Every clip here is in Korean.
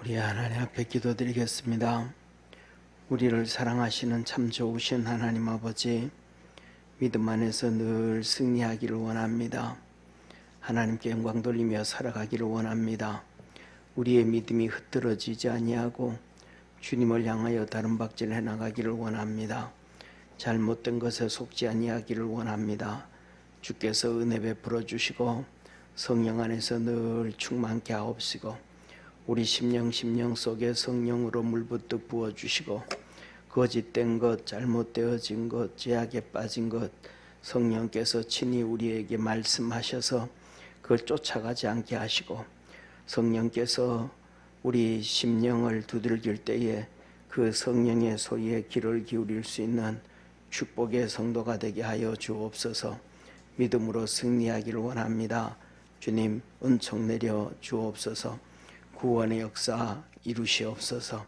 우리 하나님 앞에 기도드리겠습니다. 우리를 사랑하시는 참 좋으신 하나님 아버지, 믿음 안에서 늘 승리하기를 원합니다. 하나님께 영광 돌리며 살아가기를 원합니다. 우리의 믿음이 흐트러지지 아니하고 주님을 향하여 다른 박질해 나가기를 원합니다. 잘못된 것에 속지 아니하기를 원합니다. 주께서 은혜 베풀어 주시고 성령 안에서 늘 충만케 하옵시고 우리 심령 속에 성령으로 물부터 부어주시고 거짓된 것, 잘못되어진 것, 죄악에 빠진 것 성령께서 친히 우리에게 말씀하셔서 그걸 쫓아가지 않게 하시고 성령께서 우리 심령을 두들길 때에 그 성령의 소리에 귀를 기울일 수 있는 축복의 성도가 되게 하여 주옵소서. 믿음으로 승리하기를 원합니다. 주님, 은총 내려 주옵소서. 구원의 역사 이루시옵소서.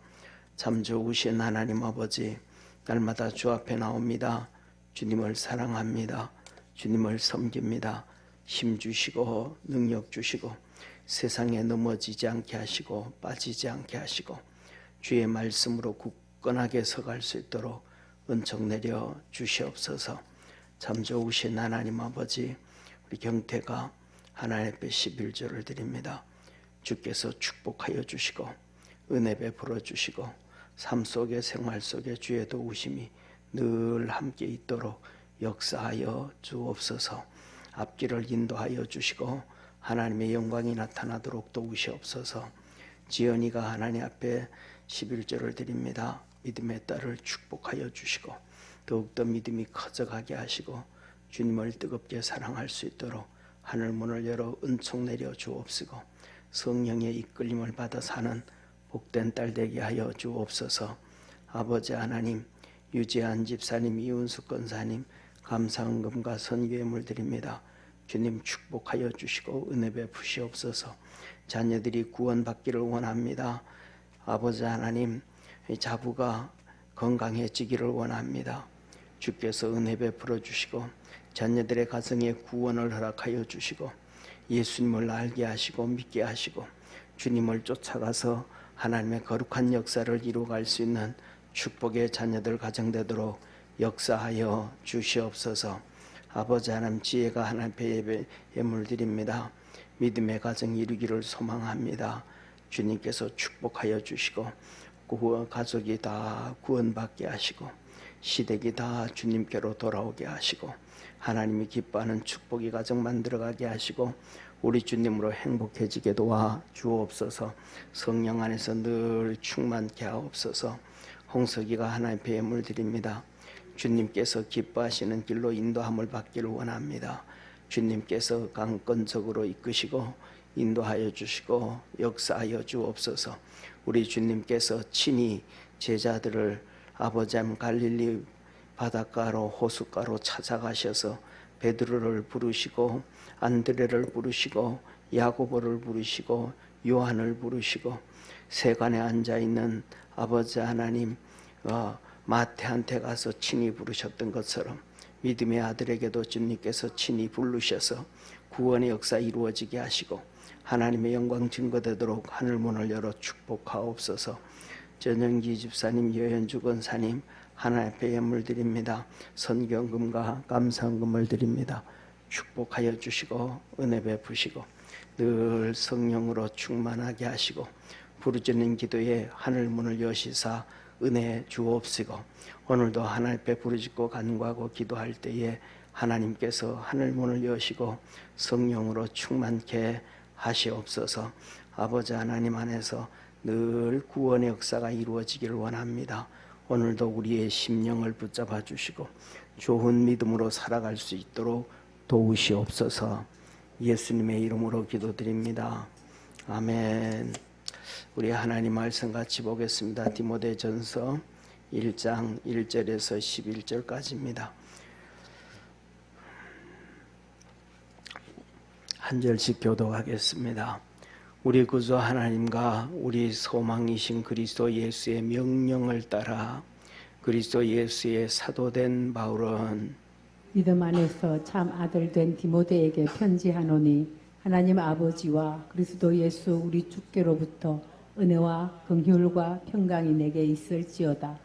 참 좋으신 하나님 아버지, 날마다 주 앞에 나옵니다. 주님을 사랑합니다. 주님을 섬깁니다. 힘 주시고 능력 주시고 세상에 넘어지지 않게 하시고 빠지지 않게 하시고 주의 말씀으로 굳건하게 서갈 수 있도록 은총 내려 주시옵소서. 참 좋으신 하나님 아버지, 우리 경태가 하나님 앞에 11조를 드립니다. 주께서 축복하여 주시고 은혜 베풀어 주시고 삶 속에 생활 속에 주의 도우심이 늘 함께 있도록 역사하여 주옵소서. 앞길을 인도하여 주시고 하나님의 영광이 나타나도록 도우시옵소서. 지연이가 하나님 앞에 11조를 드립니다. 믿음의 딸을 축복하여 주시고 더욱더 믿음이 커져가게 하시고 주님을 뜨겁게 사랑할 수 있도록 하늘 문을 열어 은총 내려 주옵시고 성령의 이끌림을 받아 사는 복된 딸 되게 하여 주옵소서. 아버지 하나님, 유재한 집사님, 이운수 권사님 감사헌금과 선교예물 드립니다. 주님 축복하여 주시고 은혜 베푸시옵소서. 자녀들이 구원받기를 원합니다. 아버지 하나님, 자부가 건강해지기를 원합니다. 주께서 은혜 베풀어 주시고 자녀들의 가정에 구원을 허락하여 주시고 예수님을 알게 하시고 믿게 하시고 주님을 쫓아가서 하나님의 거룩한 역사를 이루어갈 수 있는 축복의 자녀들 가정되도록 역사하여 주시옵소서. 아버지 하나님, 지혜가 하나님 앞에 예물 드립니다. 믿음의 가정 이루기를 소망합니다. 주님께서 축복하여 주시고 가족이 다 구원받게 하시고 시댁이 다 주님께로 돌아오게 하시고 하나님이 기뻐하는 축복의 가정 만들어가게 하시고 우리 주님으로 행복해지게 도와 주옵소서. 성령 안에서 늘 충만케 하옵소서. 홍석이가 하나님 앞에 예물 드립니다. 주님께서 기뻐하시는 길로 인도함을 받기를 원합니다. 주님께서 강권적으로 이끄시고 인도하여 주시고 역사하여 주옵소서. 우리 주님께서 친히 제자들을 아버지 하나님 갈릴리 바닷가로 호숫가로 찾아가셔서 베드로를 부르시고 안드레를 부르시고 야고보를 부르시고 요한을 부르시고 세간에 앉아있는 아버지 하나님 마태한테 가서 친히 부르셨던 것처럼 믿음의 아들에게도 주님께서 친히 부르셔서 구원의 역사 이루어지게 하시고 하나님의 영광 증거되도록 하늘문을 열어 축복하옵소서. 전영기 집사님, 여현주 권사님 하나님 앞에 예물 드립니다. 선경금과 감사헌금을 드립니다. 축복하여 주시고 은혜 베푸시고 늘 성령으로 충만하게 하시고 부르짖는 기도에 하늘문을 여시사 은혜 주옵시고 오늘도 하나님 앞에 부르짖고 간구하고 기도할 때에 하나님께서 하늘문을 여시고 성령으로 충만케 하시옵소서. 아버지 하나님 안에서 늘 구원의 역사가 이루어지기를 원합니다. 오늘도 우리의 심령을 붙잡아 주시고 좋은 믿음으로 살아갈 수 있도록 도우시옵소서. 예수님의 이름으로 기도드립니다. 아멘. 우리 하나님 말씀 같이 보겠습니다. 디모데전서 1장 1절에서 11절까지입니다. 한 절씩 교독하겠습니다. 우리 구주 하나님과 우리 소망이신 그리스도 예수의 명령을 따라 그리스도 예수의 사도된 바울은 믿음 안에서 참 아들 된 디모데에게 편지하노니 하나님 아버지와 그리스도 예수 우리 주께로부터 은혜와 긍휼과 평강이 내게 있을지어다.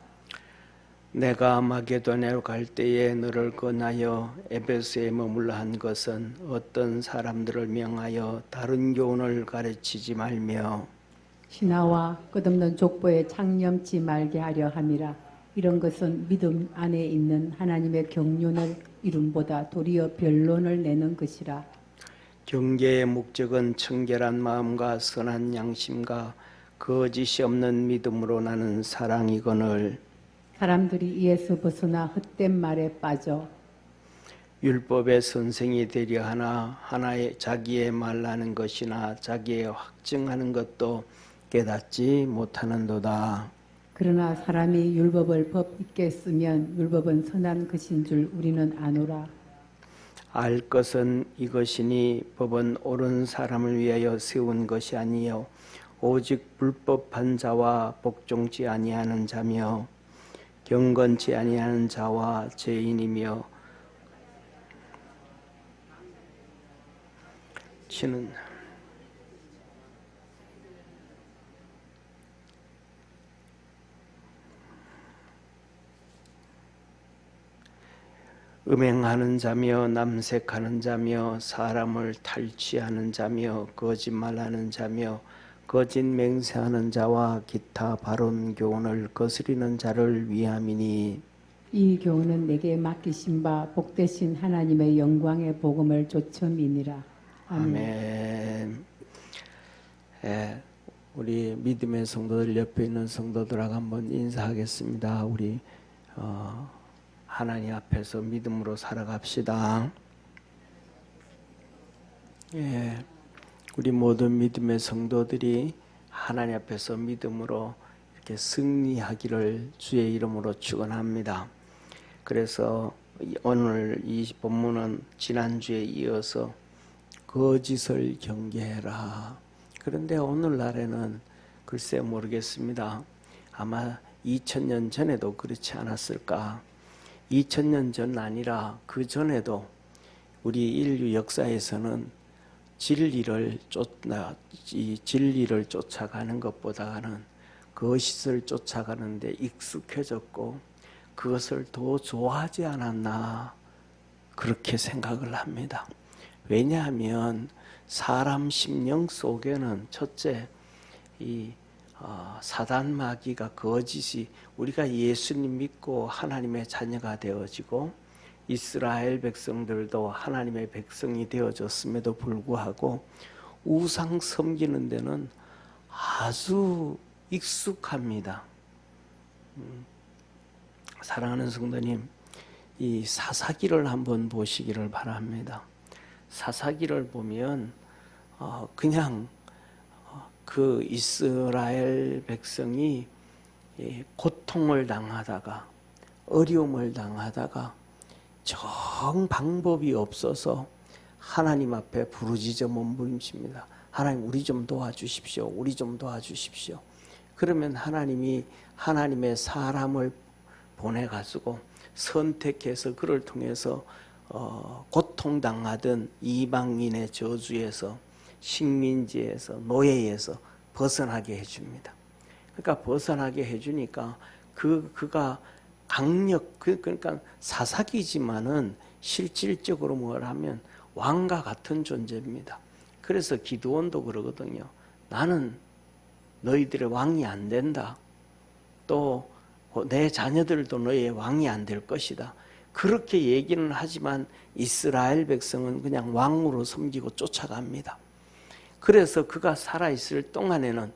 내가 마게도냐로 갈 때에 너를 권하여 에베소에 머물러 한 것은 어떤 사람들을 명하여 다른 교훈을 가르치지 말며 신하와 끝없는 족보에 창념치 말게 하려 함이라. 이런 것은 믿음 안에 있는 하나님의 경륜을 이름보다 도리어 변론을 내는 것이라. 경계의 목적은 청결한 마음과 선한 양심과 거짓이 없는 믿음으로 나는 사랑이거늘 사람들이 이에서 벗어나 헛된 말에 빠져 율법의 선생이 되려 하나 하나의 자기의 말하는 것이나 자기의 확증하는 것도 깨닫지 못하는도다. 그러나 사람이 율법을 법 있게 쓰면 율법은 선한 것인 줄 우리는 아노라. 알 것은 이것이니 법은 옳은 사람을 위하여 세운 것이 아니요 오직 불법한 자와 복종치 아니하는 자며 경건치 아니하는 자와 죄인이며 치는 음행하는 자며 남색하는 자며 사람을 탈취하는 자며 거짓말하는 자며 거짓 맹세하는 자와 기타 바른 교훈을 거스리는 자를 위함이니 이 교훈은 내게 맡기신 바 복되신 하나님의 영광의 복음을 조첨이니라. 아멘. 아멘. 우리 믿음의 성도들 옆에 있는 성도들하고 한번 인사하겠습니다. 우리 하나님 앞에서 믿음으로 살아갑시다. 우리 모든 믿음의 성도들이 하나님 앞에서 믿음으로 이렇게 승리하기를 주의 이름으로 축원합니다. 그래서 오늘 이 본문은 지난주에 이어서 거짓을 경계해라. 그런데 오늘날에는 글쎄 모르겠습니다. 아마 2000년 전에도 그렇지 않았을까. 2000년 전 아니라 그 전에도 우리 인류 역사에서는 진리를 쫓아가는 것보다는 거짓을 쫓아가는 데 익숙해졌고 그것을 더 좋아하지 않았나 그렇게 생각을 합니다. 왜냐하면 사람 심령 속에는 첫째 이 사단 마귀가 거짓이 우리가 예수님 믿고 하나님의 자녀가 되어지고 이스라엘 백성들도 하나님의 백성이 되어졌음에도 불구하고 우상 섬기는 데는 아주 익숙합니다. 사랑하는 성도님, 이 사사기를 한번 보시기를 바랍니다. 사사기를 보면 그냥 그 이스라엘 백성이 고통을 당하다가 어려움을 당하다가 정 방법이 없어서 하나님 앞에 부르짖어 몸부림칩니다. 하나님 우리 좀 도와주십시오. 우리 좀 도와주십시오. 그러면 하나님이 하나님의 사람을 보내가지고 선택해서 그를 통해서 고통당하던 이방인의 저주에서 식민지에서 노예에서 벗어나게 해줍니다. 그러니까 벗어나게 해주니까 그가 그러니까 사사기지만은 실질적으로 뭘 하면 왕과 같은 존재입니다. 그래서 기드온도 그러거든요. 나는 너희들의 왕이 안 된다. 또 내 자녀들도 너희의 왕이 안 될 것이다. 그렇게 얘기는 하지만 이스라엘 백성은 그냥 왕으로 섬기고 쫓아갑니다. 그래서 그가 살아있을 동안에는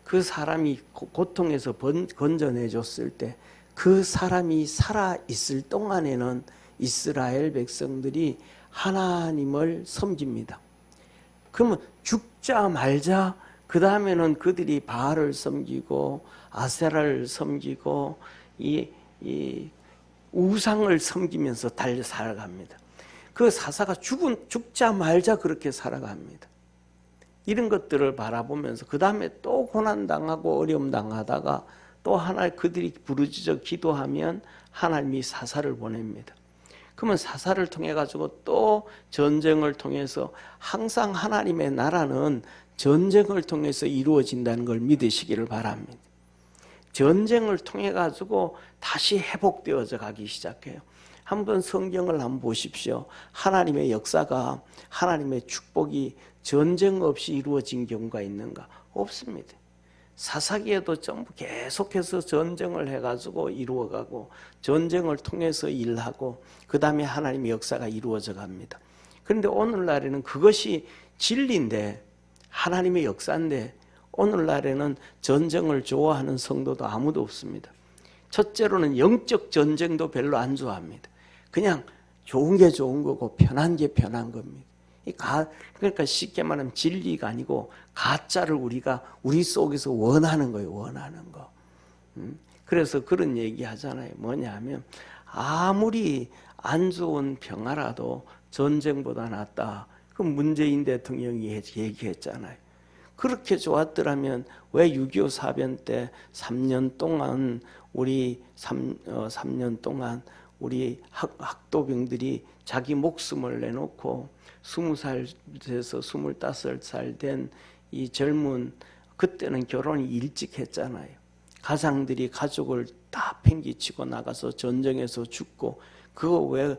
그 사람이 고통에서 건져내줬을 때 그 사람이 살아있을 동안에는 이스라엘 백성들이 하나님을 섬깁니다. 그러면 죽자 말자 그 다음에는 그들이 바알을 섬기고 아세라를 섬기고 이 우상을 섬기면서 달려 살아갑니다. 그 사사가 죽자 말자 그렇게 살아갑니다. 이런 것들을 바라보면서 그 다음에 또 고난당하고 어려움 당하다가 또 하나 그들이 부르짖어 기도하면 하나님이 사사를 보냅니다. 그러면 사사를 통해 가지고 또 전쟁을 통해서 항상 하나님의 나라는 전쟁을 통해서 이루어진다는 걸 믿으시기를 바랍니다. 전쟁을 통해 가지고 다시 회복되어져 가기 시작해요. 한번 성경을 한번 보십시오. 하나님의 역사가, 하나님의 축복이 전쟁 없이 이루어진 경우가 있는가? 없습니다. 사사기에도 전부 계속해서 전쟁을 해가지고 이루어가고 전쟁을 통해서 일하고 그 다음에 하나님의 역사가 이루어져 갑니다. 그런데 오늘날에는 그것이 진리인데, 하나님의 역사인데, 오늘날에는 전쟁을 좋아하는 성도도 아무도 없습니다. 첫째로는 영적 전쟁도 별로 안 좋아합니다. 그냥 좋은 게 좋은 거고 편한 게 편한 겁니다. 그러니까 쉽게 말하면 진리가 아니고 가짜를 우리가 우리 속에서 원하는 거예요. 원하는 거. 그래서 그런 얘기 하잖아요. 뭐냐 하면 아무리 안 좋은 평화라도 전쟁보다 낫다. 그 문재인 대통령이 얘기했잖아요. 그렇게 좋았더라면 왜 6.25 사변 때 3년 동안 우리 3년 동안 우리 학도병들이 자기 목숨을 내놓고 20살에서 25살 된 이 젊은, 그때는 결혼이 일찍 했잖아요. 가장들이 가족을 다 팽개치고 나가서 전쟁에서 죽고, 그거 왜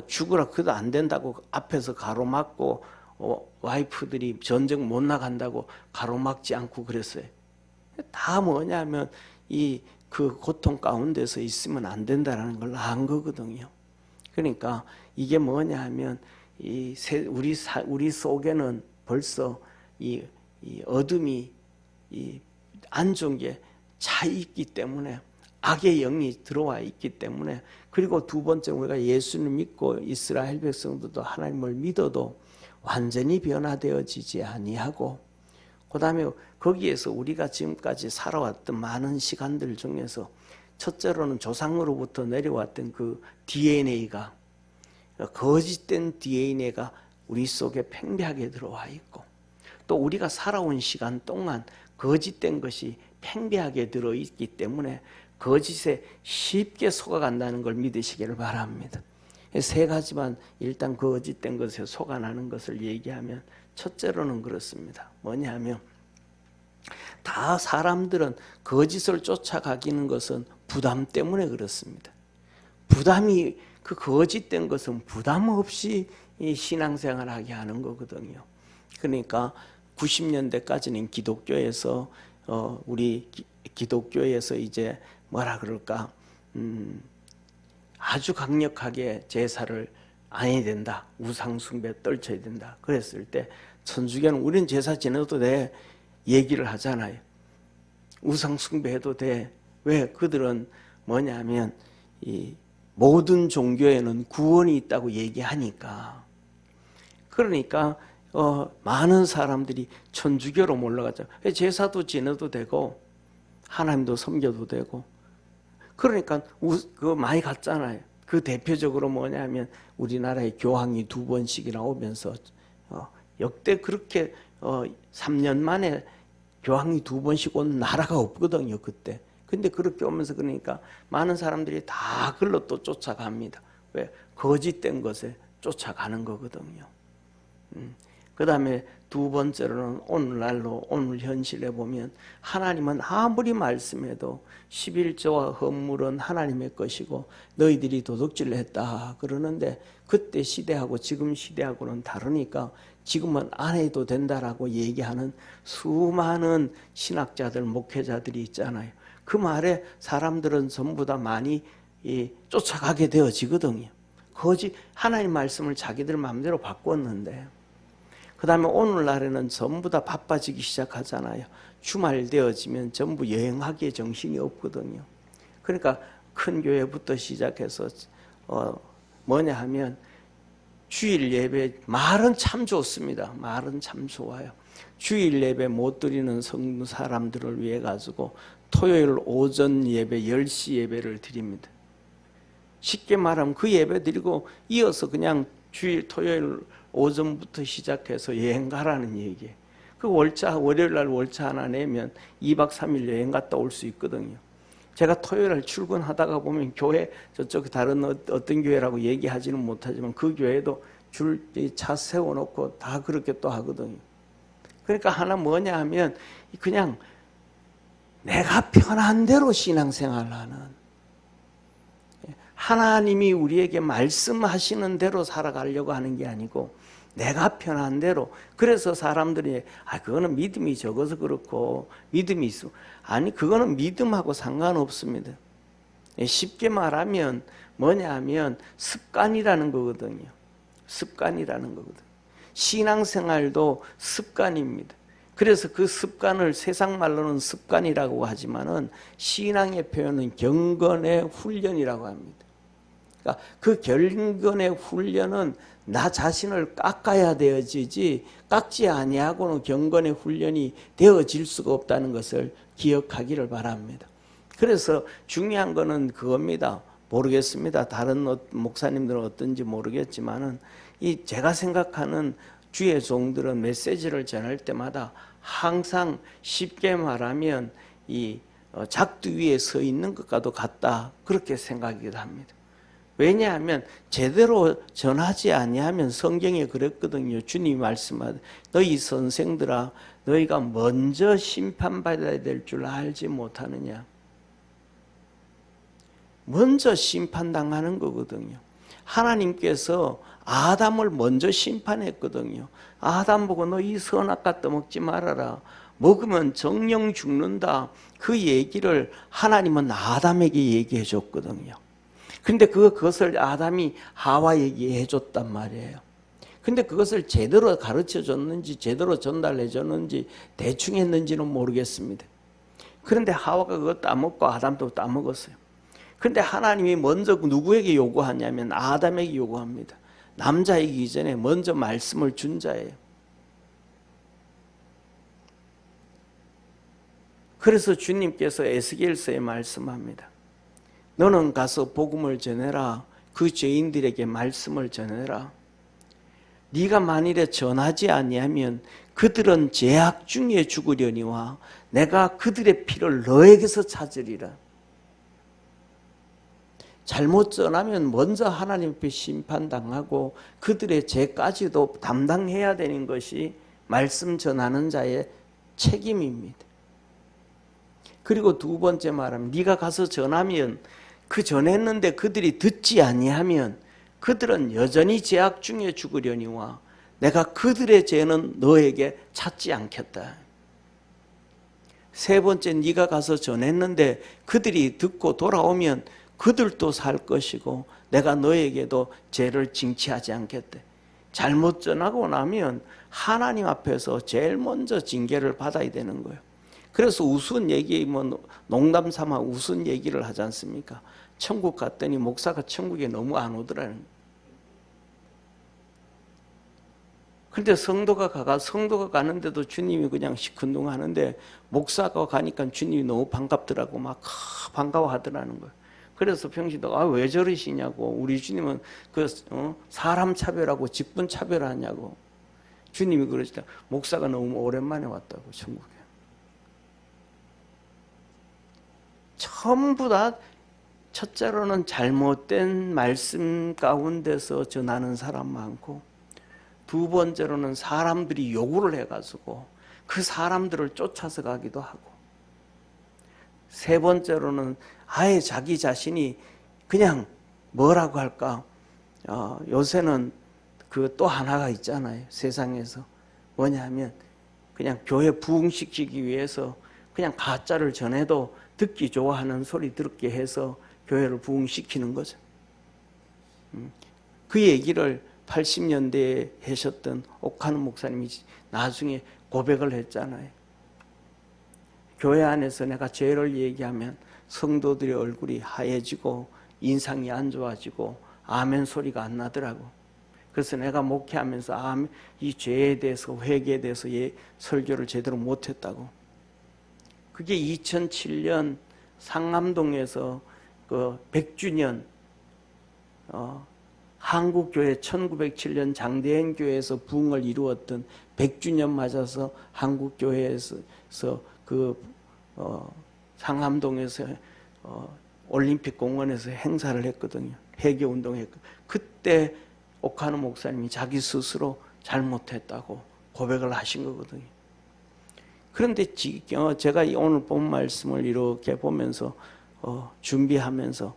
죽으라 그도 안 된다고 앞에서 가로막고 와이프들이 전쟁 못 나간다고 가로막지 않고 그랬어요. 다 뭐냐면 그 고통 가운데서 있으면 안 된다는 걸 안 거거든요. 그러니까 이게 뭐냐 하면 우리 속에는 벌써 이 어둠이 안 좋은 게 차 있기 때문에, 악의 영이 들어와 있기 때문에, 그리고 두 번째 우리가 예수를 믿고 이스라엘 백성들도 하나님을 믿어도 완전히 변화되어지지 아니하고, 그 다음에 거기에서 우리가 지금까지 살아왔던 많은 시간들 중에서 첫째로는 조상으로부터 내려왔던 그 DNA가, 거짓된 DNA가 우리 속에 팽배하게 들어와 있고, 또 우리가 살아온 시간 동안 거짓된 것이 팽배하게 들어있기 때문에 거짓에 쉽게 속아간다는 걸 믿으시기를 바랍니다. 세 가지만 일단 거짓된 것에 속아나는 것을 얘기하면, 첫째로는 그렇습니다. 뭐냐면 다 사람들은 거짓을 쫓아가기는 것은 부담 때문에 그렇습니다. 부담이, 그 거짓된 것은 부담 없이 이 신앙생활하게 하는 거거든요. 그러니까 90년대까지는 기독교에서 우리 기독교에서 이제 뭐라 그럴까, 아주 강력하게 제사를 안 해야 된다, 우상숭배 떨쳐야 된다 그랬을 때 천주교는 우리는 제사 지내도 돼 얘기를 하잖아요. 우상숭배해도 돼. 왜? 그들은 뭐냐면 이 모든 종교에는 구원이 있다고 얘기하니까. 그러니까 많은 사람들이 천주교로 몰려가죠. 제사도 지내도 되고 하나님도 섬겨도 되고. 그러니까 많이 갔잖아요. 그 대표적으로 뭐냐면 우리나라에 교황이 2번씩이나 오면서 역대 그렇게 3년 만에 교황이 2번씩 온 나라가 없거든요, 그때. 근데 그렇게 오면서 그러니까 많은 사람들이 다 그걸로 또 쫓아갑니다. 왜? 거짓된 것에 쫓아가는 거거든요. 그 다음에 두 번째로는 오늘날로, 오늘 현실에 보면 하나님은 아무리 말씀해도 11조와 헌물은 하나님의 것이고 너희들이 도둑질을 했다 그러는데, 그때 시대하고 지금 시대하고는 다르니까 지금은 안 해도 된다라고 얘기하는 수많은 신학자들, 목회자들이 있잖아요. 그 말에 사람들은 전부 다 많이 쫓아가게 되어지거든요. 거짓, 하나님 말씀을 자기들 마음대로 바꿨는데, 그 다음에 오늘날에는 전부 다 바빠지기 시작하잖아요. 주말 되어지면 전부 여행하기에 정신이 없거든요. 그러니까 큰 교회부터 시작해서 뭐냐 하면 주일 예배, 말은 참 좋습니다. 말은 참 좋아요. 주일 예배 못 드리는 성도 사람들을 위해 가지고 토요일 오전 예배 10시 예배를 드립니다. 쉽게 말하면 그 예배 드리고 이어서 그냥 주일 토요일 오전부터 시작해서 여행 가라는 얘기예요. 그 월요일 날 월차 하나 내면 2박 3일 여행 갔다 올 수 있거든요. 제가 토요일날 출근하다가 보면 교회 저쪽 다른 어떤 교회라고 얘기하지는 못하지만 그 교회도 차 세워놓고 다 그렇게 또 하거든요. 그러니까 하나 뭐냐 하면 그냥 내가 편한 대로 신앙생활을 하는, 하나님이 우리에게 말씀하시는 대로 살아가려고 하는 게 아니고 내가 편한 대로. 그래서 사람들이 그거는 믿음이 적어서 그렇고 믿음이 있어. 아니, 그거는 믿음하고 상관없습니다. 쉽게 말하면 뭐냐 하면 습관이라는 거거든요. 습관이라는 거거든요. 신앙생활도 습관입니다. 그래서 그 습관을 세상 말로는 습관이라고 하지만은 신앙의 표현은 경건의 훈련이라고 합니다. 그러니까 그 경건의 훈련은 나 자신을 깎아야 되어지지 깎지 아니하고는 경건의 훈련이 되어질 수가 없다는 것을 기억하기를 바랍니다. 그래서 중요한 거는 그겁니다. 모르겠습니다. 다른 목사님들은 어떤지 모르겠지만은 이 제가 생각하는 주의 종들은 메시지를 전할 때마다 항상 쉽게 말하면 이 작두 위에 서 있는 것과도 같다, 그렇게 생각이기도 합니다. 왜냐하면 제대로 전하지 아니하면 성경에 그랬거든요. 주님이 말씀하듯 너희 선생들아 너희가 먼저 심판받아야 될 줄 알지 못하느냐. 먼저 심판당하는 거거든요. 하나님께서 아담을 먼저 심판했거든요. 아담 보고 너 이 선악과 떠먹지 말아라. 먹으면 정령 죽는다. 그 얘기를 하나님은 아담에게 얘기해 줬거든요. 근데 그것을 아담이 하와에게 얘기해 줬단 말이에요. 근데 그것을 제대로 가르쳐 줬는지 제대로 전달해 줬는지 대충 했는지는 모르겠습니다. 그런데 하와가 그거 따먹고 아담도 따먹었어요. 그런데 하나님이 먼저 누구에게 요구하냐면 아담에게 요구합니다. 남자이기 전에 먼저 말씀을 준 자예요. 그래서 주님께서 에스겔서에 말씀합니다. 너는 가서 복음을 전해라. 그 죄인들에게 말씀을 전해라. 네가 만일에 전하지 아니하면 그들은 죄악 중에 죽으려니와 내가 그들의 피를 너에게서 찾으리라. 잘못 전하면 먼저 하나님 앞에 심판당하고 그들의 죄까지도 담당해야 되는 것이 말씀 전하는 자의 책임입니다. 그리고 두 번째 말하면 네가 가서 전하면 그 전했는데 그들이 듣지 아니하면 그들은 여전히 죄악 중에 죽으려니와 내가 그들의 죄는 너에게 찾지 않겠다. 세 번째, 네가 가서 전했는데 그들이 듣고 돌아오면 그들도 살 것이고 내가 너에게도 죄를 징치하지 않겠대. 잘못 전하고 나면 하나님 앞에서 제일 먼저 징계를 받아야 되는 거예요. 그래서 우스운 얘기, 농담 삼아 우스운 얘기를 하지 않습니까? 천국 갔더니 목사가 천국에 너무 안 오더라는 거예요. 그런데 성도가 가는데도 주님이 그냥 시큰둥 하는데 목사가 가니까 주님이 너무 반갑더라고. 막 반가워하더라는 거예요. 그래서 평신도 왜 저러시냐고. 우리 주님은 사람 차별하고 직분 차별하냐고. 주님이 그러시다. 목사가 너무 오랜만에 왔다고 천국에. 전부 다 첫째로는 잘못된 말씀 가운데서 전하는 사람 많고, 두 번째로는 사람들이 요구를 해가지고 그 사람들을 쫓아서 가기도 하고, 세 번째로는 아예 자기 자신이 그냥 뭐라고 할까, 요새는 그 또 하나가 있잖아요. 세상에서 뭐냐면 그냥 교회 부흥시키기 위해서 그냥 가짜를 전해도 듣기 좋아하는 소리 듣게 해서 교회를 부흥시키는 거죠. 그 얘기를 80년대에 하셨던 옥하는 목사님이 나중에 고백을 했잖아요. 교회 안에서 내가 죄를 얘기하면 성도들의 얼굴이 하얘지고 인상이 안 좋아지고 아멘 소리가 안 나더라고. 그래서 내가 목회하면서 이 죄에 대해서 회개에 대해서 설교를 제대로 못했다고. 그게 2007년 상암동에서 그 100주년 한국교회 1907년 장대현 교회에서 부흥을 이루었던 100주년 맞아서 한국교회에서 그 상암동에서 올림픽 공원에서 행사를 했거든요. 회개 운동했고 그때 오카노 목사님이 자기 스스로 잘못했다고 고백을 하신 거거든요. 그런데 제가 오늘 본 말씀을 이렇게 보면서 준비하면서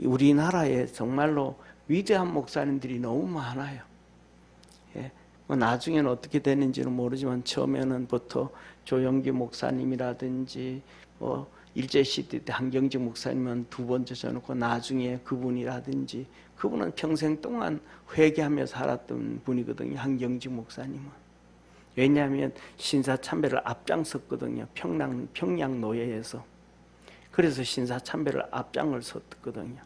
우리나라에 정말로 위대한 목사님들이 너무 많아요. 예. 나중에는 어떻게 되는지는 모르지만 처음에는부터 조영기 목사님이라든지 일제시대 때 한경직 목사님은 두 번째 져놓고 나중에 그분이라든지 그분은 평생 동안 회개하며 살았던 분이거든요. 한경직 목사님은. 왜냐하면 신사참배를 앞장섰거든요. 평양 노예에서. 그래서 신사참배를 앞장을 섰거든요.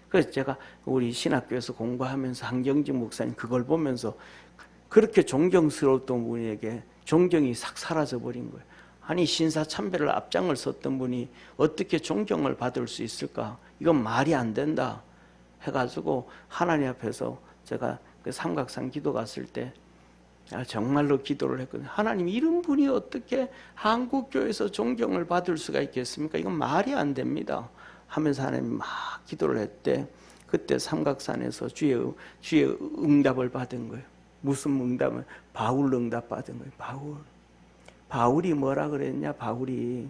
그래서 제가 우리 신학교에서 공부하면서 한경직 목사님 그걸 보면서 그렇게 존경스러웠던 분에게 존경이 싹 사라져버린 거예요. 아니 신사참배를 앞장을 섰던 분이 어떻게 존경을 받을 수 있을까? 이건 말이 안 된다 해가지고 하나님 앞에서 제가 그 삼각산 기도 갔을 때 정말로 기도를 했거든요. 하나님 이런 분이 어떻게 한국교회에서 존경을 받을 수가 있겠습니까? 이건 말이 안 됩니다 하면서 하나님 막 기도를 했대. 그때 삼각산에서 주의 응답을 받은 거예요. 무슨 응답을? 바울 응답 받은 거예요. 바울이 뭐라 그랬냐? 바울이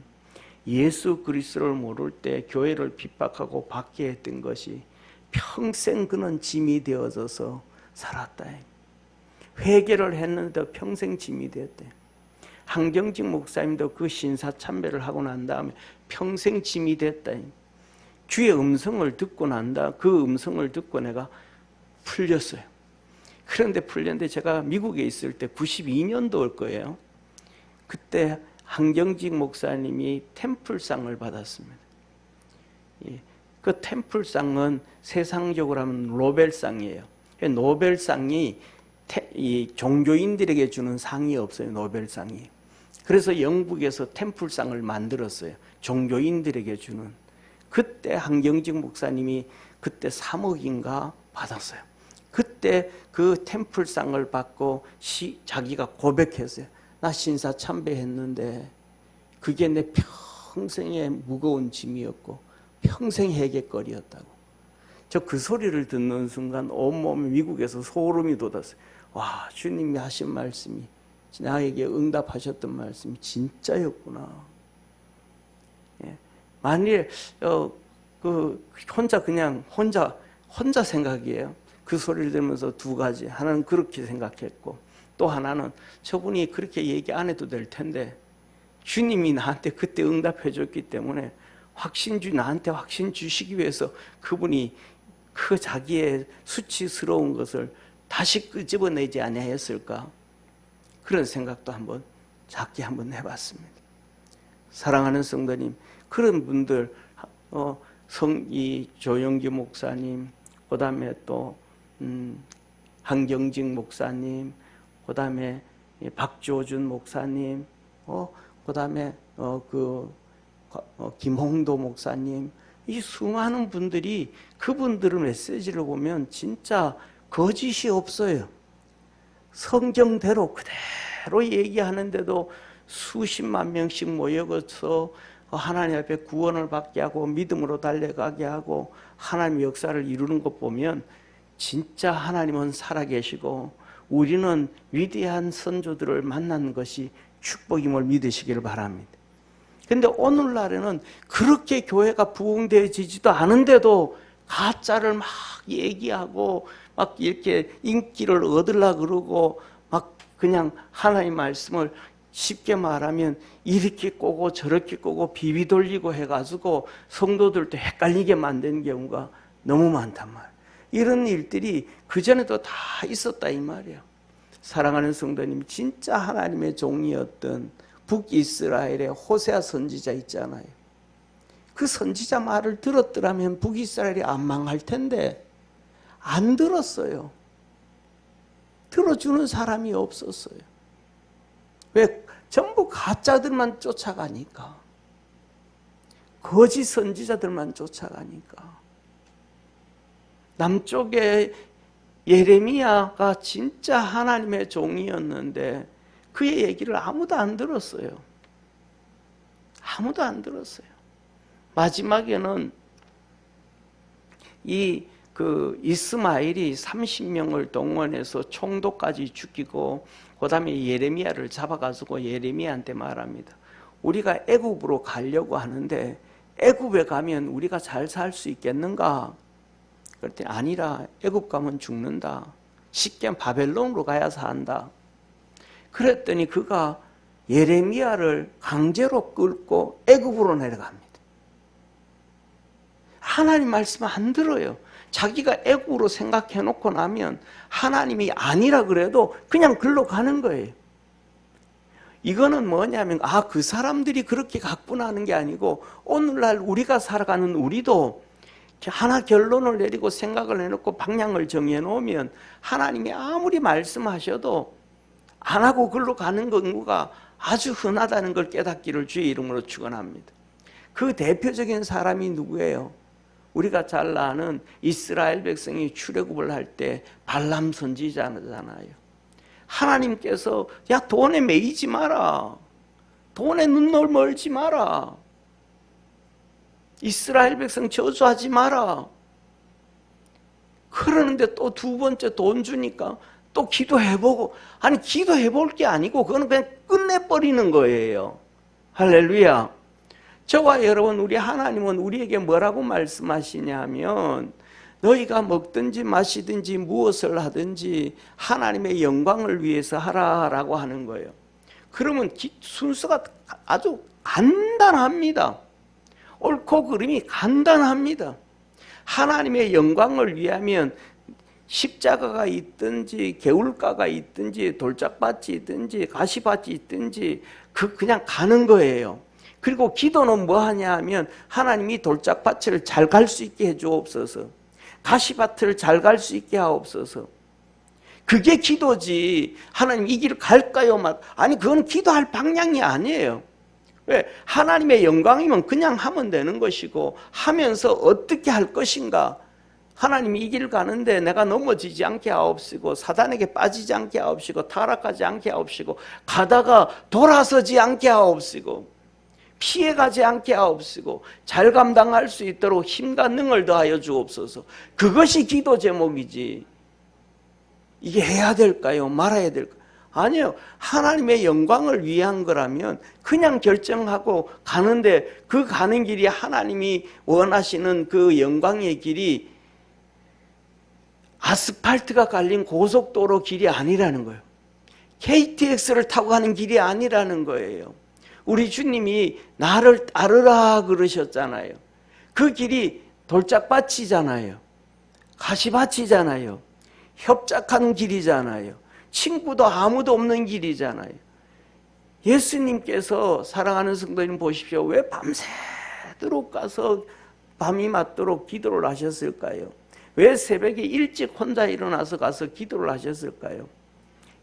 예수 그리스도를 모를 때 교회를 핍박하고 받게 했던 것이 평생 그는 짐이 되어져서 살았다. 회개를 했는데 평생 짐이 되었대. 한경직 목사님도 그 신사참배를 하고 난 다음에 평생 짐이 됐다. 주의 음성을 듣고 난다. 그 음성을 듣고 내가 풀렸어요. 그런데 풀렸는데 제가 미국에 있을 때 92년도일 거예요. 그때 한경직 목사님이 템플상을 받았습니다. 그 템플상은 세상적으로 하면 노벨상이에요. 노벨상이 이 종교인들에게 주는 상이 없어요. 노벨상이. 그래서 영국에서 템플상을 만들었어요. 종교인들에게 주는. 그때 한경직 목사님이 그때 3억인가 받았어요. 그때 그 템플상을 받고 자기가 고백했어요. 나 신사참배했는데 그게 내 평생의 무거운 짐이었고 평생 해결거리였다고. 저 그 소리를 듣는 순간 온몸에 미국에서 소름이 돋았어요. 와, 주님이 하신 말씀이 나에게 응답하셨던 말씀이 진짜였구나. 예. 만일 혼자 생각이에요. 그 소리를 들으면서 두 가지. 하나는 그렇게 생각했고 또 하나는 저분이 그렇게 얘기 안 해도 될 텐데 주님이 나한테 그때 응답해 줬기 때문에 나한테 확신 주시기 위해서 그분이 그 자기의 수치스러운 것을 다시 끄집어내지 아니하였을까? 그런 생각도 작게 한번 해봤습니다. 사랑하는 성도님, 그런 분들, 이 조영기 목사님, 그 다음에 또 한경직 목사님, 그 다음에 박조준 목사님, 그 다음에 김홍도 목사님, 이 수많은 분들이 그분들의 메시지를 보면 진짜 거짓이 없어요. 성경대로 그대로 얘기하는데도 수십만 명씩 모여서 하나님 앞에 구원을 받게 하고 믿음으로 달려가게 하고 하나님의 역사를 이루는 것 보면 진짜 하나님은 살아계시고 우리는 위대한 선조들을 만난 것이 축복임을 믿으시기를 바랍니다. 근데 오늘날에는 그렇게 교회가 부흥되어지지도 않은데도 가짜를 막 얘기하고 막 이렇게 인기를 얻으려고 그러고 막 그냥 하나님의 말씀을 쉽게 말하면 이렇게 꼬고 저렇게 꼬고 비비 돌리고 해가지고 성도들도 헷갈리게 만드는 경우가 너무 많단 말이에요. 이런 일들이 그전에도 다 있었다 이 말이에요. 사랑하는 성도님, 진짜 하나님의 종이었던 북이스라엘의 호세아 선지자 있잖아요. 그 선지자 말을 들었더라면 북이스라엘이 안 망할 텐데 안 들었어요. 들어주는 사람이 없었어요. 왜? 전부 가짜들만 쫓아가니까. 거짓 선지자들만 쫓아가니까. 남쪽에 예레미야가 진짜 하나님의 종이었는데 그의 얘기를 아무도 안 들었어요. 아무도 안 들었어요. 마지막에는 이스마엘이 30명을 동원해서 총독까지 죽이고 그 다음에 예레미야를 잡아가지고 예레미야한테 말합니다. 우리가 애굽으로 가려고 하는데 애굽에 가면 우리가 잘 살 수 있겠는가? 그랬더니 아니라 애굽 가면 죽는다. 쉽게 바벨론으로 가야 산다. 그랬더니 그가 예레미야를 강제로 끌고 애굽으로 내려갑니다. 하나님 말씀 안 들어요. 자기가 애국으로 생각해 놓고 나면 하나님이 아니라 그래도 그냥 글로 가는 거예요. 이거는 뭐냐면 그 사람들이 그렇게 각분하는 게 아니고 오늘날 우리가 살아가는 우리도 하나 결론을 내리고 생각을 해놓고 방향을 정해 놓으면 하나님이 아무리 말씀하셔도 안 하고 글로 가는 경우가 아주 흔하다는 걸 깨닫기를 주의 이름으로 축원합니다. 그 대표적인 사람이 누구예요? 우리가 잘 아는 이스라엘 백성이 출애굽을 할 때 발람 선지자잖아요. 하나님께서 야 돈에 매이지 마라. 돈에 눈을 멀지 마라. 이스라엘 백성 저주하지 마라. 그러는데 또 두 번째 돈 주니까 또 기도해보고 아니 기도해볼 게 아니고 그거는 그냥 끝내버리는 거예요. 할렐루야. 저와 여러분 우리 하나님은 우리에게 뭐라고 말씀하시냐면 너희가 먹든지 마시든지 무엇을 하든지 하나님의 영광을 위해서 하라라고 하는 거예요. 그러면 순서가 아주 간단합니다. 옳고 그름이 간단합니다. 하나님의 영광을 위하면 십자가가 있든지 개울가가 있든지 돌짝밭이 있든지 가시밭이 있든지 그냥 가는 거예요. 그리고 기도는 뭐 하냐 하면 하나님이 돌짝밭을 잘 갈 수 있게 해 주옵소서. 가시밭을 잘 갈 수 있게 하옵소서. 그게 기도지. 하나님 이 길 갈까요? 아니 그건 기도할 방향이 아니에요. 왜? 하나님의 영광이면 그냥 하면 되는 것이고 하면서 어떻게 할 것인가. 하나님이 이 길 가는데 내가 넘어지지 않게 하옵시고 사단에게 빠지지 않게 하옵시고 타락하지 않게 하옵시고 가다가 돌아서지 않게 하옵시고 피해가지 않게 하옵시고 잘 감당할 수 있도록 힘과 능을 더하여 주옵소서. 그것이 기도 제목이지. 이게 해야 될까요? 말아야 될까요? 아니요. 하나님의 영광을 위한 거라면 그냥 결정하고 가는데 그 가는 길이 하나님이 원하시는 그 영광의 길이 아스팔트가 깔린 고속도로 길이 아니라는 거예요. KTX를 타고 가는 길이 아니라는 거예요. 우리 주님이 나를 따르라 그러셨잖아요. 그 길이 돌짝밭이잖아요. 가시밭이잖아요. 협착한 길이잖아요. 친구도 아무도 없는 길이잖아요. 예수님께서 사랑하는 성도님 보십시오. 왜 밤새도록 가서 밤이 맞도록 기도를 하셨을까요? 왜 새벽에 일찍 혼자 일어나서 가서 기도를 하셨을까요?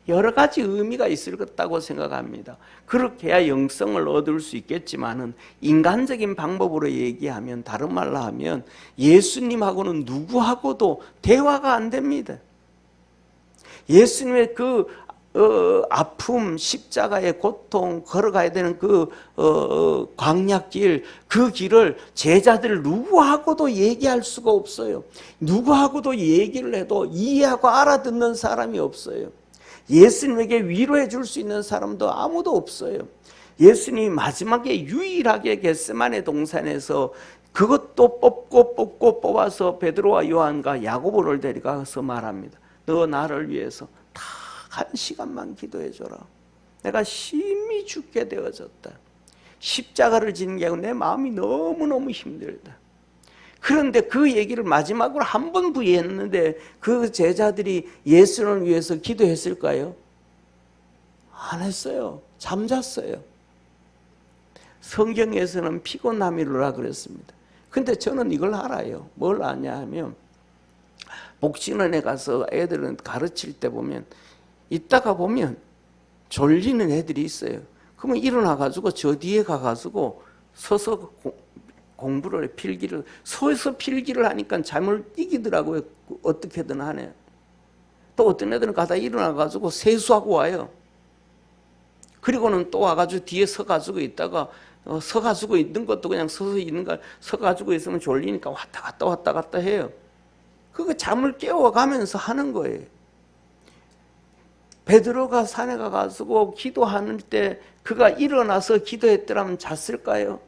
여러 가지 의미가 있을 것다고 생각합니다. 그렇게 해야 영성을 얻을 수 있겠지만은 인간적인 방법으로 얘기하면 다른 말로 하면 예수님하고는 누구하고도 대화가 안 됩니다. 예수님의 그 아픔, 십자가의 고통, 걸어가야 되는 그 광야길, 그 길을 제자들 누구하고도 얘기할 수가 없어요. 누구하고도 얘기를 해도 이해하고 알아듣는 사람이 없어요. 예수님에게 위로해 줄 수 있는 사람도 아무도 없어요. 예수님이 마지막에 유일하게 겟세마네 동산에서 그것도 뽑고 뽑아서 베드로와 요한과 야고보를 데려가서 말합니다. 너 나를 위해서 다 한 시간만 기도해 줘라. 내가 심히 죽게 되어졌다. 십자가를 지는 게 아니고 내 마음이 너무너무 힘들다. 그런데 그 얘기를 마지막으로 한 번 부의했는데 그 제자들이 예수를 위해서 기도했을까요? 안 했어요. 잠잤어요. 성경에서는 피곤함이라 그랬습니다. 근데 저는 이걸 알아요. 뭘 아냐 하면 복지원에 가서 애들은 가르칠 때 보면 이따가 보면 졸리는 애들이 있어요. 그러면 일어나가지고 저 뒤에 가가지고 서서 공부를 해, 필기를. 서서 필기를 하니까 잠을 이기더라고요. 어떻게든 하네. 또 어떤 애들은 가다 일어나가지고 세수하고 와요. 그리고는 또 와가지고 뒤에 서가지고 있다가 서가지고 있는 것도 그냥 서서 있는 거 서가지고 있으면 졸리니까 왔다 갔다 해요. 그거 잠을 깨워가면서 하는 거예요. 베드로가 산에 가가지고 기도하는 때 그가 일어나서 기도했더라면 잤을까요?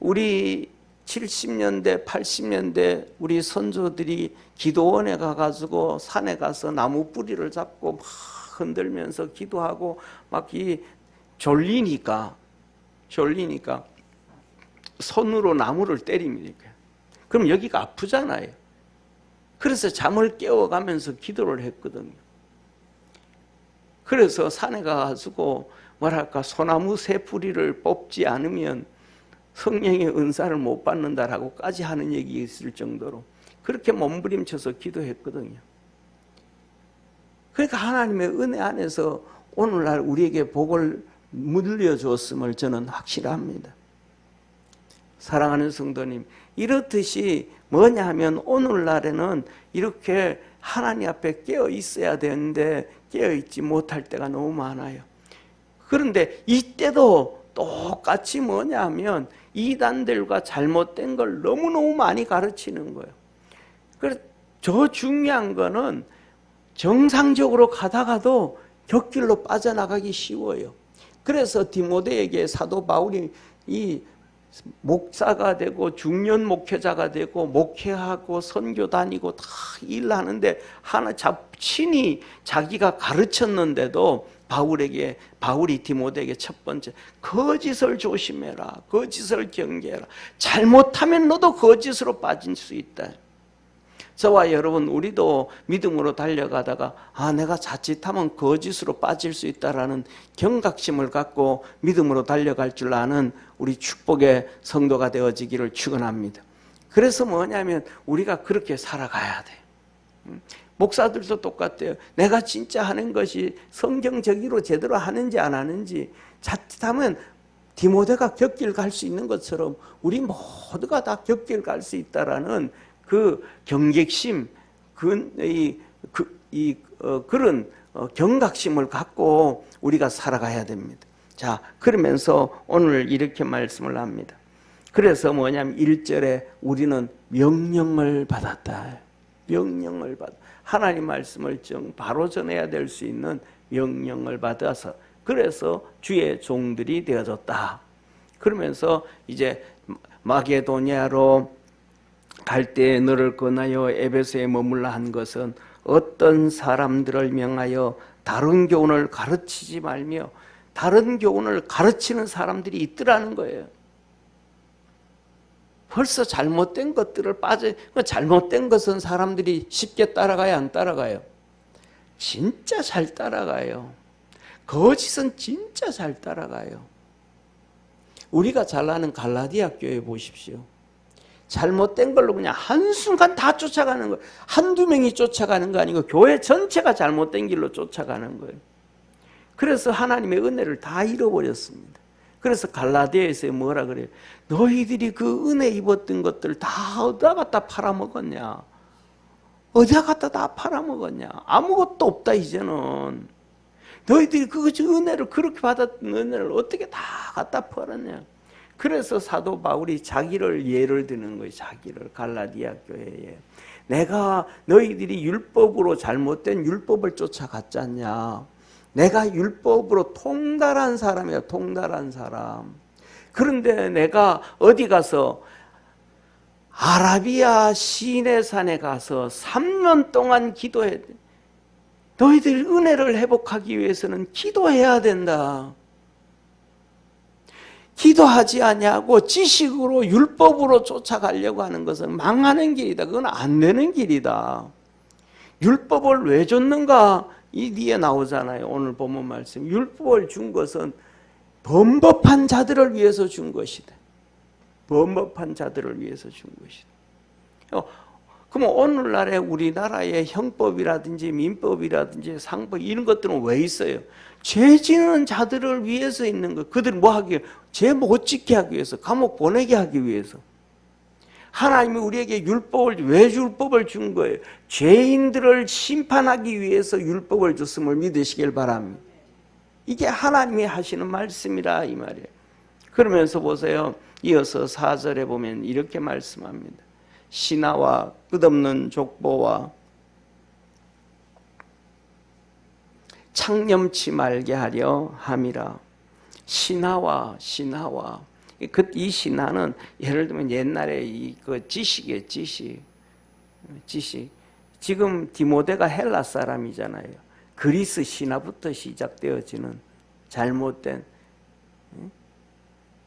우리 70년대, 80년대 우리 선조들이 기도원에 가가지고 산에 가서 나무 뿌리를 잡고 막 흔들면서 기도하고 막 졸리니까 손으로 나무를 때립니다. 그럼 여기가 아프잖아요. 그래서 잠을 깨워가면서 기도를 했거든요. 그래서 산에 가가지고 뭐랄까 소나무 새 뿌리를 뽑지 않으면 성령의 은사를 못 받는다라고까지 하는 얘기 있을 정도로 그렇게 몸부림쳐서 기도했거든요. 그러니까 하나님의 은혜 안에서 오늘날 우리에게 복을 물려줬음을 저는 확실합니다. 사랑하는 성도님, 이렇듯이 뭐냐 하면 오늘날에는 이렇게 하나님 앞에 깨어 있어야 되는데 깨어 있지 못할 때가 너무 많아요. 그런데 이때도 똑같이 뭐냐 하면 이단들과 잘못된 걸 너무너무 많이 가르치는 거예요. 그래서 저 중요한 거는 정상적으로 가다가도 곁길로 빠져나가기 쉬워요. 그래서 디모데에게 사도 바울이 이 목사가 되고 중년 목회자가 되고 목회하고 선교 다니고 다 일하는데 하나 친히 자기가 가르쳤는데도 바울이 디모데에게 첫 번째 거짓을 조심해라, 거짓을 경계해라. 잘못하면 너도 거짓으로 빠질 수 있다. 저와 여러분 우리도 믿음으로 달려가다가 내가 자칫하면 거짓으로 빠질 수 있다라는 경각심을 갖고 믿음으로 달려갈 줄 아는 우리 축복의 성도가 되어지기를 축원합니다. 그래서 뭐냐면 우리가 그렇게 살아가야 돼. 목사들도 똑같아요. 내가 진짜 하는 것이 성경적으로 제대로 하는지 안 하는지 자칫하면 디모데가 곁길 갈 수 있는 것처럼 우리 모두가 다 곁길 갈 수 있다라는 그 경객심, 그런 경각심을 갖고 우리가 살아가야 됩니다. 자, 그러면서 오늘 이렇게 말씀을 합니다. 그래서 뭐냐면 1절에 우리는 명령을 받았다. 명령을 받아. 하나님 말씀을 바로 전해야 될 수 있는 명령을 받아서 그래서 주의 종들이 되어졌다. 그러면서 이제 마게도냐로 갈 때 너를 권하여 에베소에 머물라 한 것은 어떤 사람들을 명하여 다른 교훈을 가르치지 말며 다른 교훈을 가르치는 사람들이 있더라는 거예요. 벌써 잘못된 것들을 잘못된 것은 사람들이 쉽게 따라가요, 안 따라가요? 진짜 잘 따라가요. 거짓은 진짜 잘 따라가요. 우리가 잘 아는 갈라디아 교회 보십시오. 잘못된 걸로 그냥 한순간 다 쫓아가는 거예요. 한두 명이 쫓아가는 거 아니고 교회 전체가 잘못된 길로 쫓아가는 거예요. 그래서 하나님의 은혜를 다 잃어버렸습니다. 그래서 갈라디아에서 뭐라 그래요? 너희들이 그 은혜 입었던 것들 다 어디다 갖다 팔아먹었냐? 어디다 갖다 다 팔아먹었냐? 아무것도 없다 이제는. 너희들이 그 은혜를 그렇게 받았던 은혜를 어떻게 다 갖다 팔았냐? 그래서 사도 바울이 자기를 예를 드는 거예요. 자기를 갈라디아 교회에. 내가 너희들이 율법으로 잘못된 율법을 쫓아갔지 않냐? 내가 율법으로 통달한 사람이야. 통달한 사람. 그런데 내가 어디 가서 아라비아 시내산에 가서 3년 동안 기도해. 너희들 은혜를 회복하기 위해서는 기도해야 된다. 기도하지 아니하고 지식으로 율법으로 쫓아가려고 하는 것은 망하는 길이다. 그건 안 되는 길이다. 율법을 왜 줬는가? 이 뒤에 나오잖아요. 오늘 본문 말씀. 율법을 준 것은 범법한 자들을 위해서 준 것이다. 범법한 자들을 위해서 준 것이다. 그럼 오늘날에 우리나라의 형법이라든지 민법이라든지 상법 이런 것들은 왜 있어요? 죄 지는 자들을 위해서 있는 거. 그들 뭐 하기 위해서? 죄 못 짓게 하기 위해서. 감옥 보내게 하기 위해서. 하나님이 우리에게 왜 율법을 준 거예요? 죄인들을 심판하기 위해서 율법을 줬음을 믿으시길 바랍니다. 이게 하나님이 하시는 말씀이라 이 말이에요. 그러면서 보세요. 이어서 4절에 보면 이렇게 말씀합니다. 신하와 끝없는 족보와 창념치 말게 하려 함이라. 신하와 이 신하는 예를 들면 옛날에 그 지식이에요. 지식. 지금 디모데가 헬라 사람이잖아요. 그리스 신화부터 시작되어지는 잘못된.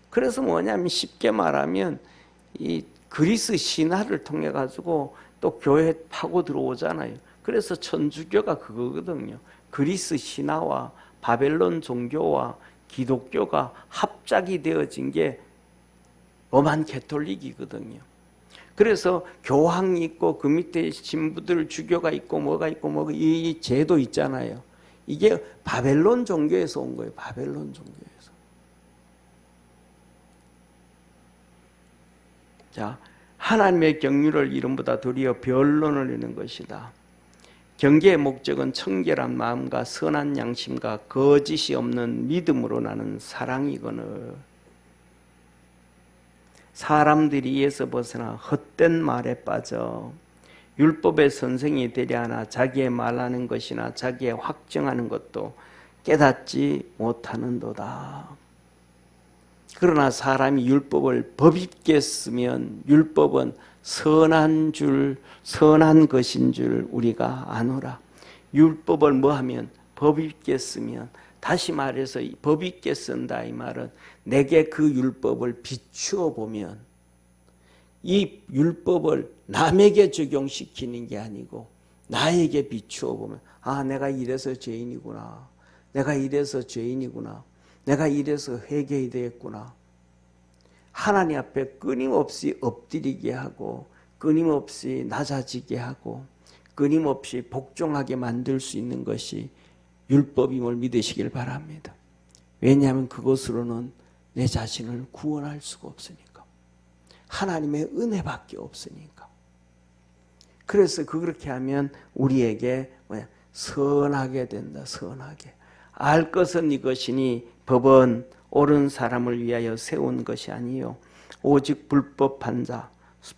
그래서 뭐냐면 쉽게 말하면 이 그리스 신화를 통해 가지고 또 교회 파고 들어오잖아요. 그래서 천주교가 그거거든요. 그리스 신화와 바벨론 종교와 기독교가 합작이 되어진 게 로만 가톨릭이거든요. 그래서 교황이 있고 그 밑에 신부들 주교가 있고 뭐가 있고 이 제도 있잖아요. 이게 바벨론 종교에서 온 거예요. 바벨론 종교에서. 자, 하나님의 경륜을 이름보다 도리어 변론을 내는 것이다. 경계의 목적은 청결한 마음과 선한 양심과 거짓이 없는 믿음으로 나는 사랑이거늘 사람들이 이에서 벗어나 헛된 말에 빠져 율법의 선생이 되려 하나 자기의 말하는 것이나 자기의 확정하는 것도 깨닫지 못하는도다. 그러나 사람이 율법을 법 있게 쓰면 율법은 선한 것인 줄 우리가 아노라. 율법을 뭐하면 법 있게 쓰면, 다시 말해서 법 있게 쓴다 이 말은 내게 그 율법을 비추어 보면 이 율법을 남에게 적용시키는 게 아니고 나에게 비추어 보면 아, 내가 이래서 죄인이구나. 내가 이래서 죄인이구나. 내가 이래서 회개해야 되겠구나. 하나님 앞에 끊임없이 엎드리게 하고 끊임없이 낮아지게 하고 끊임없이 복종하게 만들 수 있는 것이 율법임을 믿으시길 바랍니다. 왜냐하면 그것으로는 내 자신을 구원할 수가 없으니까. 하나님의 은혜밖에 없으니까. 그래서 그렇게 하면 우리에게 선하게 된다. 선하게. 알 것은 이것이니 법은 옳은 사람을 위하여 세운 것이 아니요 오직 불법한 자,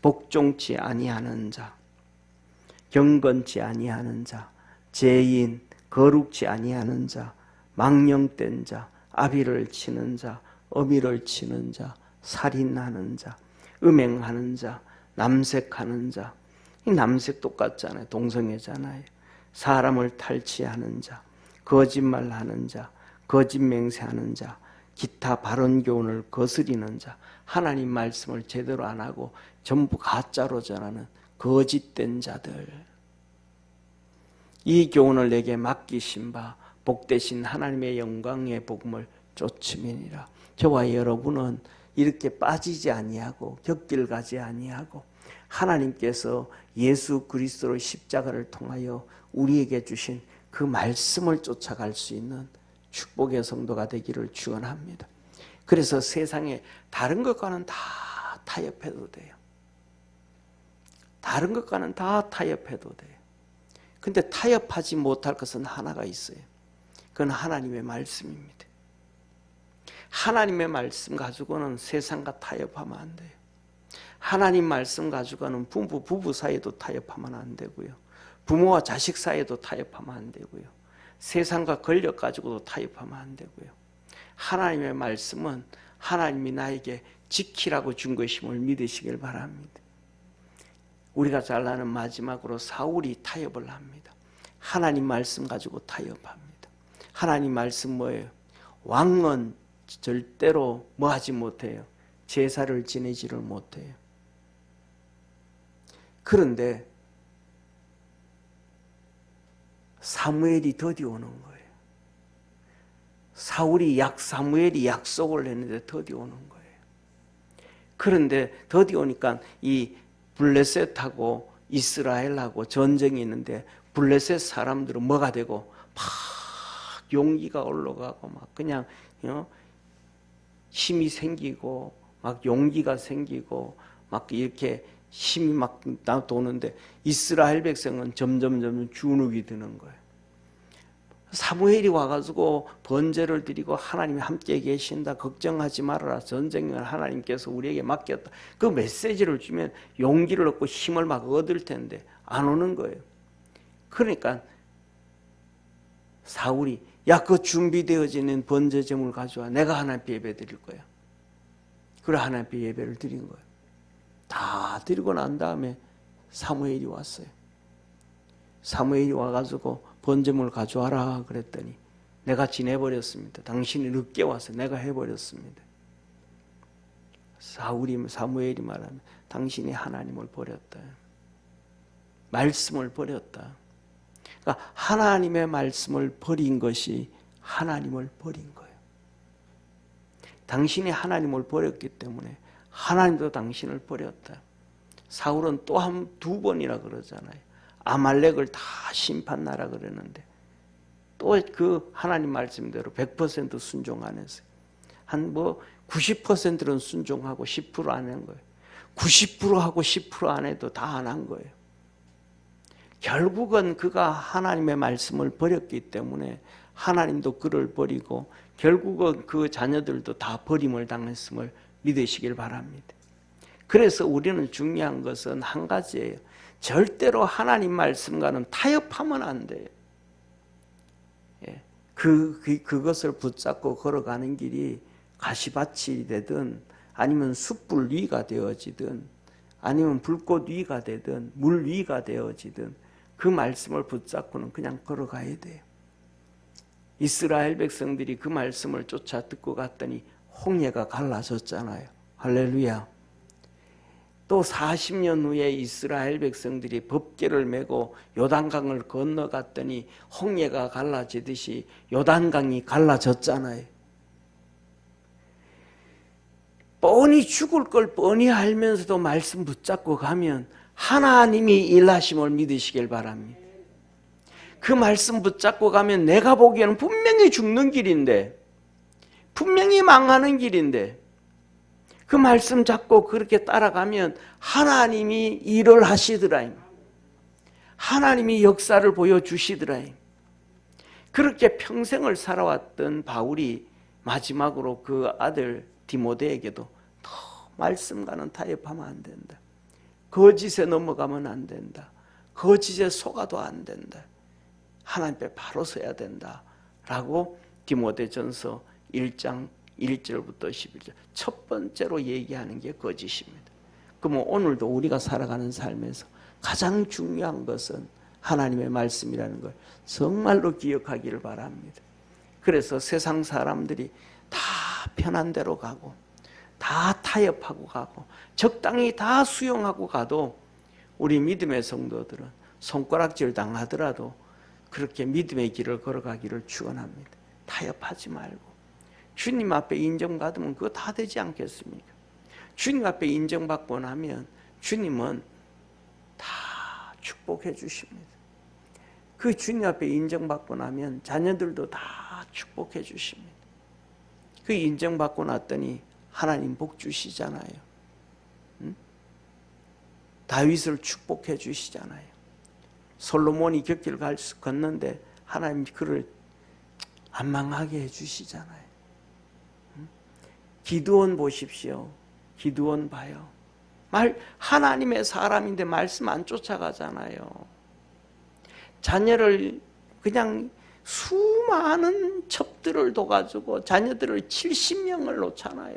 복종치 아니하는 자, 경건치 아니하는 자, 죄인, 거룩치 아니하는 자, 망령된 자, 아비를 치는 자, 어미를 치는 자, 살인하는 자, 음행하는 자, 남색하는 자. 이 남색 똑같잖아요. 동성애잖아요. 사람을 탈취하는 자, 거짓말하는 자, 거짓 맹세하는 자, 기타 바른 교훈을 거스리는 자, 하나님 말씀을 제대로 안 하고 전부 가짜로 전하는 거짓된 자들. 이 교훈을 내게 맡기신 바 복되신 하나님의 영광의 복음을 쫓으면이라. 저와 여러분은 이렇게 빠지지 아니하고 곁길 가지 아니하고 하나님께서 예수 그리스도의 십자가를 통하여 우리에게 주신 그 말씀을 쫓아갈 수 있는 축복의 성도가 되기를 축원합니다. 그래서 세상에 다른 것과는 다 타협해도 돼요. 다른 것과는 다 타협해도 돼요. 근데 타협하지 못할 것은 하나가 있어요. 그건 하나님의 말씀입니다. 하나님의 말씀 가지고는 세상과 타협하면 안 돼요. 하나님 말씀 가지고는 부부 사이도 타협하면 안 되고요. 부모와 자식 사이도 타협하면 안 되고요. 세상과 권력 가지고도 타협하면 안 되고요. 하나님의 말씀은 하나님이 나에게 지키라고 준 것임을 믿으시길 바랍니다. 우리가 잘 아는 마지막으로 사울이 타협을 합니다. 하나님 말씀 가지고 타협합니다. 하나님 말씀 뭐예요? 왕은 절대로 뭐 하지 못해요? 제사를 지내지를 못해요. 그런데 사무엘이 더디 오는 거예요. 사무엘이 약속을 했는데 더디 오는 거예요. 그런데 더디 오니까 이 블레셋하고 이스라엘하고 전쟁이 있는데 블레셋 사람들은 뭐가 되고 막 용기가 올라가고 막 그냥 힘이 생기고 막 용기가 생기고 막 이렇게 힘이 막 도는데 이스라엘 백성은 점점 주눅이 드는 거예요. 사무엘이 와가지고 번제를 드리고 하나님이 함께 계신다, 걱정하지 말아라, 전쟁을 하나님께서 우리에게 맡겼다, 그 메시지를 주면 용기를 얻고 힘을 막 얻을 텐데 안 오는 거예요. 그러니까 사울이 야, 그 준비되어지는 번제점을 가져와, 내가 하나님께 예배 드릴 거야. 그래 하나님께 예배를 드린 거예요. 다 드리고 난 다음에 사무엘이 왔어요. 사무엘이 와가지고 번제물 가져와라 그랬더니 내가 지내버렸습니다. 당신이 늦게 와서 내가 해버렸습니다. 사무엘이 말하면 당신이 하나님을 버렸다, 말씀을 버렸다. 그러니까 하나님의 말씀을 버린 것이 하나님을 버린 거예요. 당신이 하나님을 버렸기 때문에 하나님도 당신을 버렸다. 사울은 또 두 번이나 그러잖아요. 아말렉을 다 심판하라 그러는데 또 그 하나님 말씀대로 100% 순종 안 했어요. 한 90%는 순종하고 10% 안 한 거예요. 90%하고 10% 안 해도 다 안 한 거예요. 결국은 그가 하나님의 말씀을 버렸기 때문에 하나님도 그를 버리고 결국은 그 자녀들도 다 버림을 당했음을 믿으시길 바랍니다. 그래서 우리는 중요한 것은 한 가지예요. 절대로 하나님 말씀과는 타협하면 안 돼요. 그것을 붙잡고 걸어가는 길이 가시밭이 되든 아니면 숯불 위가 되어지든 아니면 불꽃 위가 되든 물 위가 되어지든 그 말씀을 붙잡고는 그냥 걸어가야 돼요. 이스라엘 백성들이 그 말씀을 쫓아 듣고 갔더니 홍해가 갈라졌잖아요. 할렐루야. 또 40년 후에 이스라엘 백성들이 법궤를 메고 요단강을 건너갔더니 홍해가 갈라지듯이 요단강이 갈라졌잖아요. 뻔히 죽을 걸 뻔히 알면서도 말씀 붙잡고 가면 하나님이 일하심을 믿으시길 바랍니다. 그 말씀 붙잡고 가면 내가 보기에는 분명히 죽는 길인데, 분명히 망하는 길인데 그 말씀 잡고 그렇게 따라가면 하나님이 일을 하시더라. 하나님이 역사를 보여주시더라. 그렇게 평생을 살아왔던 바울이 마지막으로 그 아들 디모데에게도 더 말씀과는 타협하면 안 된다. 거짓에 넘어가면 안 된다. 거짓에 속아도 안 된다. 하나님 앞에 바로 서야 된다 라고 디모데전서 1장 1절부터 11절 첫 번째로 얘기하는 게 거짓입니다. 그러면 오늘도 우리가 살아가는 삶에서 가장 중요한 것은 하나님의 말씀이라는 걸 정말로 기억하기를 바랍니다. 그래서 세상 사람들이 다 편한 대로 가고 다 타협하고 가고 적당히 다 수용하고 가도 우리 믿음의 성도들은 손가락질 당하더라도 그렇게 믿음의 길을 걸어가기를 축원합니다. 타협하지 말고 주님 앞에 인정받으면 그거 다 되지 않겠습니까? 주님 앞에 인정받고 나면 주님은 다 축복해 주십니다. 그 주님 앞에 인정받고 나면 자녀들도 다 축복해 주십니다. 그 인정받고 났더니 하나님 복 주시잖아요. 응? 다윗을 축복해 주시잖아요. 솔로몬이 곁길 걷는데 하나님 그를 안 망하게 해주시잖아요. 기드온 보십시오. 기드온 봐요. 하나님의 사람인데 말씀 안 쫓아가잖아요. 자녀를 그냥 수많은 첩들을 둬가지고 자녀들을 70명을 놓잖아요.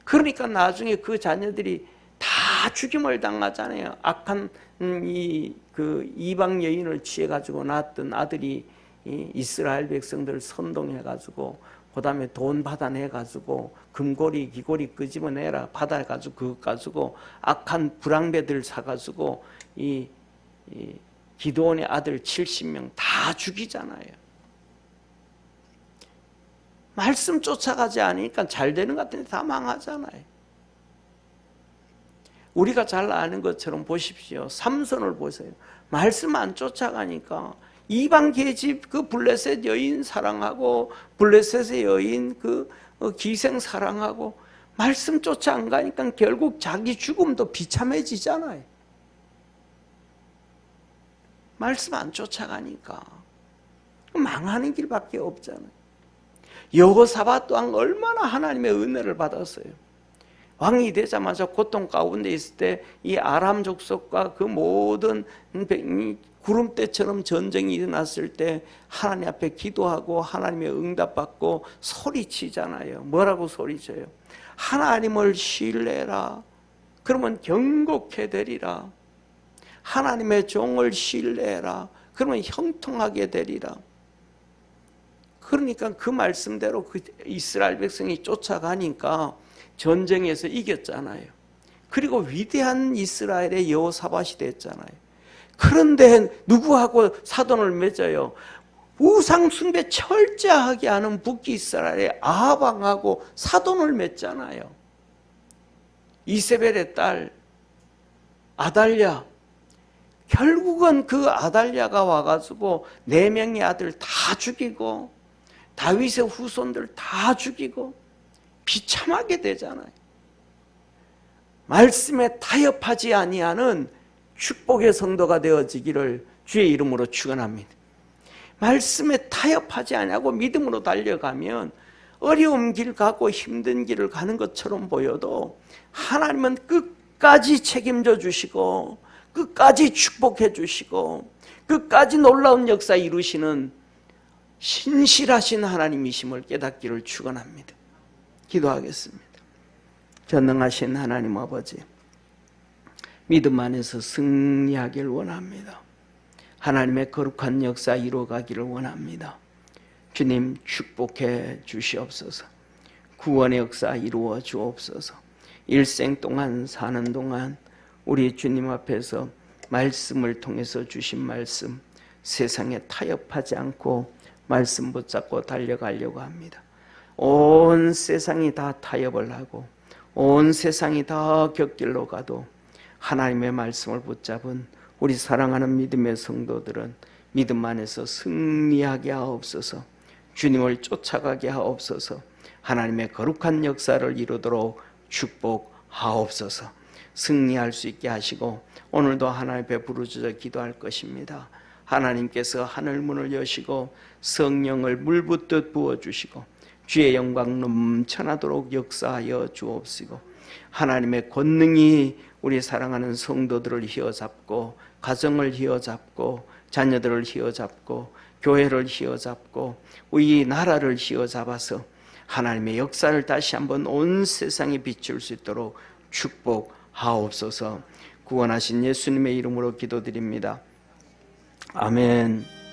그러니까 나중에 그 자녀들이 다 죽임을 당하잖아요. 악한 그 이방 여인을 취해가지고 낳았던 아들이 이스라엘 백성들을 선동해가지고 그 다음에 돈 받아내가지고 금고리 귀고리 끄집어내라 받아가지고 그것 가지고 악한 불황배들 사가지고 이 기드온의 아들 70명 다 죽이잖아요. 말씀 쫓아가지 않으니까 잘 되는 것 같은데 다 망하잖아요. 우리가 잘 아는 것처럼 보십시오. 삼손을 보세요. 말씀 안 쫓아가니까 이방 계집 그 블레셋 여인 사랑하고 블레셋의 여인 그 기생 사랑하고 말씀 쫓아 안 가니까 결국 자기 죽음도 비참해지잖아요. 말씀 안 쫓아가니까 망하는 길밖에 없잖아요. 여호사밧 또한 얼마나 하나님의 은혜를 받았어요. 왕이 되자마자 고통 가운데 있을 때 이 아람 족속과 그 모든 구름대처럼 전쟁이 일어났을 때 하나님 앞에 기도하고 하나님의 응답받고 소리치잖아요. 뭐라고 소리쳐요? 하나님을 신뢰해라. 그러면 경고케 되리라. 하나님의 종을 신뢰해라. 그러면 형통하게 되리라. 그러니까 그 말씀대로 그 이스라엘 백성이 쫓아가니까 전쟁에서 이겼잖아요. 그리고 위대한 이스라엘의 여호사밧이 됐잖아요. 그런데 누구하고 사돈을 맺어요? 우상 숭배 철저하게 하는 북이스라엘의 아합 왕하고 사돈을 맺잖아요. 이세벨의 딸 아달랴. 결국은 그 아달랴가 와가지고 4명의 아들 다 죽이고 다윗의 후손들 다 죽이고 비참하게 되잖아요. 말씀에 타협하지 아니하는 축복의 성도가 되어지기를 주의 이름으로 축원합니다. 말씀에 타협하지 아니하고 믿음으로 달려가면 어려운 길 가고 힘든 길을 가는 것처럼 보여도 하나님은 끝까지 책임져 주시고 끝까지 축복해 주시고 끝까지 놀라운 역사 이루시는 신실하신 하나님이심을 깨닫기를 축원합니다. 기도하겠습니다. 전능하신 하나님 아버지, 믿음 안에서 승리하기를 원합니다. 하나님의 거룩한 역사 이루어가기를 원합니다. 주님 축복해 주시옵소서. 구원의 역사 이루어 주옵소서. 일생 동안 사는 동안 우리 주님 앞에서 말씀을 통해서 주신 말씀, 세상에 타협하지 않고 말씀 붙잡고 달려가려고 합니다. 온 세상이 다 타협을 하고 온 세상이 다 곁길로 가도 하나님의 말씀을 붙잡은 우리 사랑하는 믿음의 성도들은 믿음 안에서 승리하게 하옵소서. 주님을 쫓아가게 하옵소서. 하나님의 거룩한 역사를 이루도록 축복하옵소서. 승리할 수 있게 하시고 오늘도 하나님 앞에 부르짖어 기도할 것입니다. 하나님께서 하늘문을 여시고 성령을 물붓듯 부어주시고 주의 영광 넘쳐나도록 역사하여 주옵시고 하나님의 권능이 우리 사랑하는 성도들을 휘어잡고 가정을 휘어잡고 자녀들을 휘어잡고 교회를 휘어잡고 우리 나라를 휘어잡아서 하나님의 역사를 다시 한번 온 세상에 비출 수 있도록 축복하옵소서. 구원하신 예수님의 이름으로 기도드립니다. 아멘.